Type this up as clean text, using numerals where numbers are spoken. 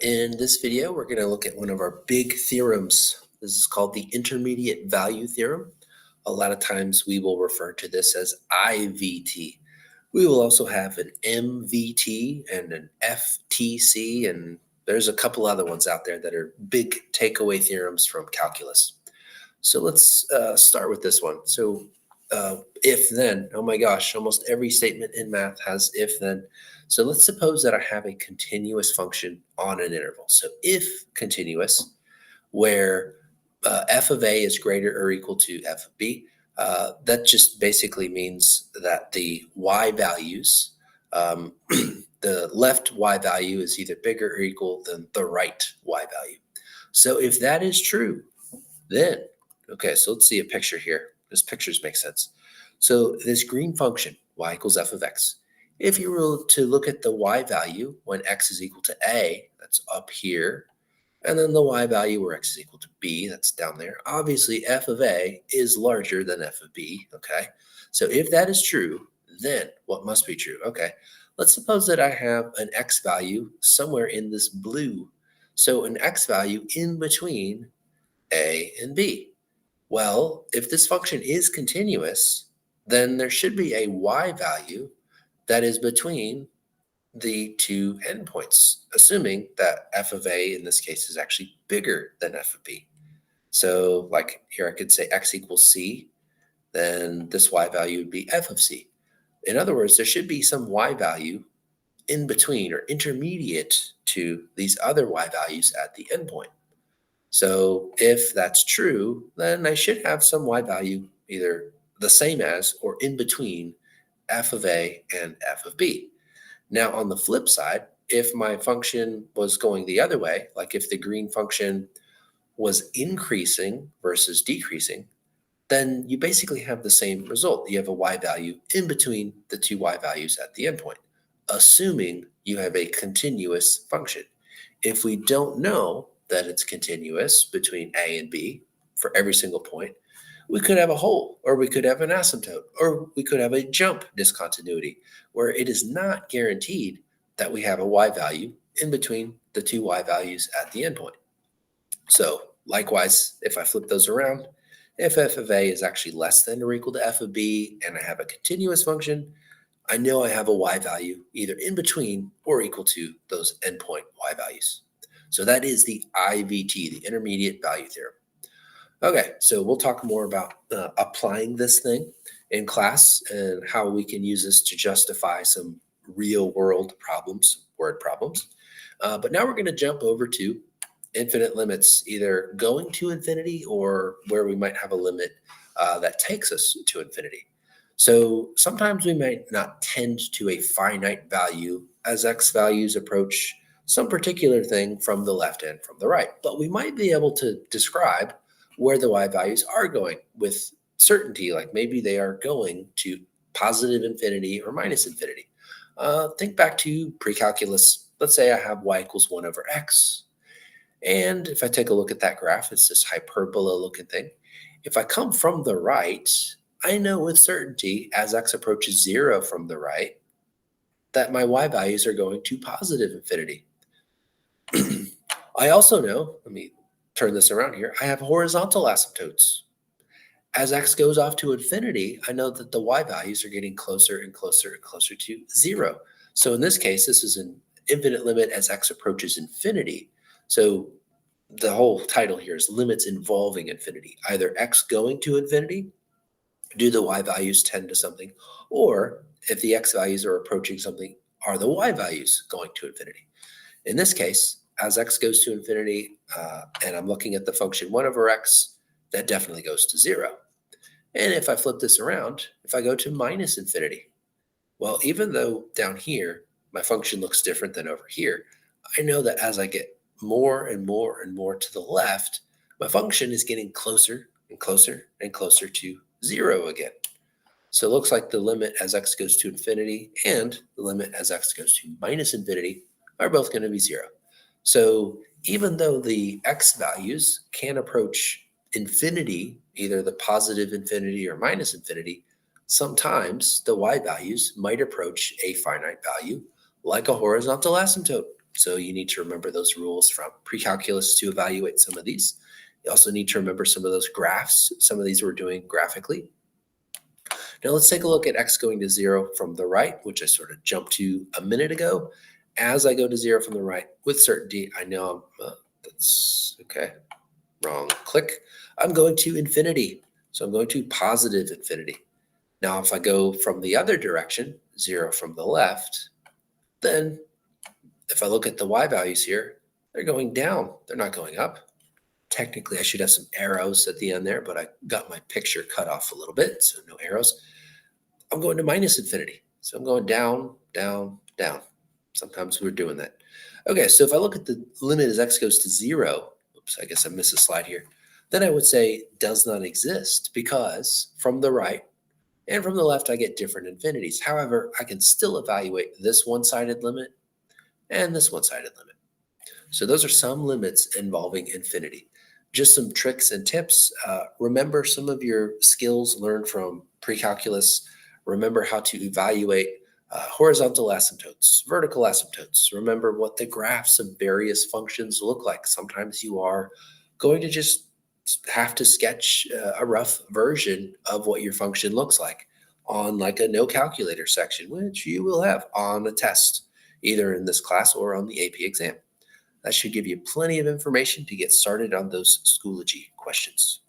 In this video, we're going to look at one of our big theorems. This is called the intermediate value theorem. A lot of times we will refer to this as IVT. We will also have an MVT and an FTC, and there's a couple other ones out there that are big takeaway theorems from calculus. So let's start with this one. So if then, oh my gosh, almost every statement in math has if then. So let's suppose that I have a continuous function on an interval. So if continuous, where f of a is greater or equal to f of b, that just basically means that the y values, the left y value is either bigger or equal than the right y value. So if that is true, then, okay, so let's see a picture here. These pictures make sense. So this green function, y equals f of x, if you were to look at the y value when x is equal to a, that's up here, and then the y value where x is equal to b, that's down there, obviously f of a is larger than f of b, okay? So if that is true, then what must be true? Okay, let's suppose that I have an x value somewhere in this blue. So an x value in between a and b. Well, if this function is continuous, then there should be a y value that is between the two endpoints, assuming that f of a in this case is actually bigger than f of b. So like here I could say x equals c, then this y value would be f of c. In other words, there should be some y value in between or intermediate to these other y values at the endpoint. So if that's true, then I should have some y value either the same as or in between f of a and f of b. Now, on the flip side, if my function was going the other way, like if the green function was increasing versus decreasing, then you basically have the same result. You have a y value in between the two y values at the endpoint, assuming you have a continuous function. If we don't know that it's continuous between a and b for every single point, we could have a hole, or we could have an asymptote, or we could have a jump discontinuity, where it is not guaranteed that we have a y value in between the two y values at the endpoint. So likewise, if I flip those around, if f of a is actually less than or equal to f of b, and I have a continuous function, I know I have a y value either in between or equal to those endpoint y values. So that is the IVT, the intermediate value theorem. Okay, so we'll talk more about applying this thing in class and how we can use this to justify some real world problems, word problems. But now we're going to jump over to infinite limits, either going to infinity or where we might have a limit that takes us to infinity. So sometimes we might not tend to a finite value as x values approach some particular thing from the left and from the right, but we might be able to describe where the y values are going with certainty, like maybe they are going to positive infinity or minus infinity. Think back to pre-calculus. Let's say I have y equals 1 over x. And if I take a look at that graph, it's this hyperbola looking thing. If I come from the right, I know with certainty as x approaches 0 from the right, that my y values are going to positive infinity. I also know, let me turn this around here, I have horizontal asymptotes. As x goes off to infinity, I know that the y values are getting closer and closer and closer to 0. So in this case, this is an infinite limit as x approaches infinity. So the whole title here is limits involving infinity. Either x going to infinity, do the y values tend to something, or if the x values are approaching something, are the y values going to infinity? In this case, as x goes to infinity, and I'm looking at the function 1 over x, that definitely goes to 0. And if I flip this around, if I go to minus infinity, well, even though down here, my function looks different than over here, I know that as I get more and more and more to the left, my function is getting closer and closer and closer to 0 again. So it looks like the limit as x goes to infinity and the limit as x goes to minus infinity are both going to be 0. So even though the x values can approach infinity, either the positive infinity or minus infinity, sometimes the y values might approach a finite value like a horizontal asymptote. So you need to remember those rules from pre-calculus to evaluate some of these. You also need to remember some of those graphs. Some of these we're doing graphically. Now let's take a look at x going to 0 from the right, which I sort of jumped to a minute ago. As I go to 0 from the right, with certainty, I know that's okay. Wrong click. I'm going to infinity. So I'm going to positive infinity. Now, if I go from the other direction, 0 from the left, then if I look at the y values here, they're going down. They're not going up. Technically, I should have some arrows at the end there, but I got my picture cut off a little bit, so no arrows. I'm going to minus infinity. So I'm going down, down, down. Sometimes we're doing that. Okay, so if I look at the limit as x goes to 0, oops, I guess I missed a slide here, then I would say does not exist because from the right and from the left, I get different infinities. However, I can still evaluate this one-sided limit and this one-sided limit. So those are some limits involving infinity. Just some tricks and tips. Remember some of your skills learned from pre-calculus. Remember how to evaluate horizontal asymptotes, vertical asymptotes. Remember what the graphs of various functions look like. Sometimes you are going to just have to sketch a rough version of what your function looks like on like a no calculator section, which you will have on a test, either in this class or on the AP exam. That should give you plenty of information to get started on those Schoology questions.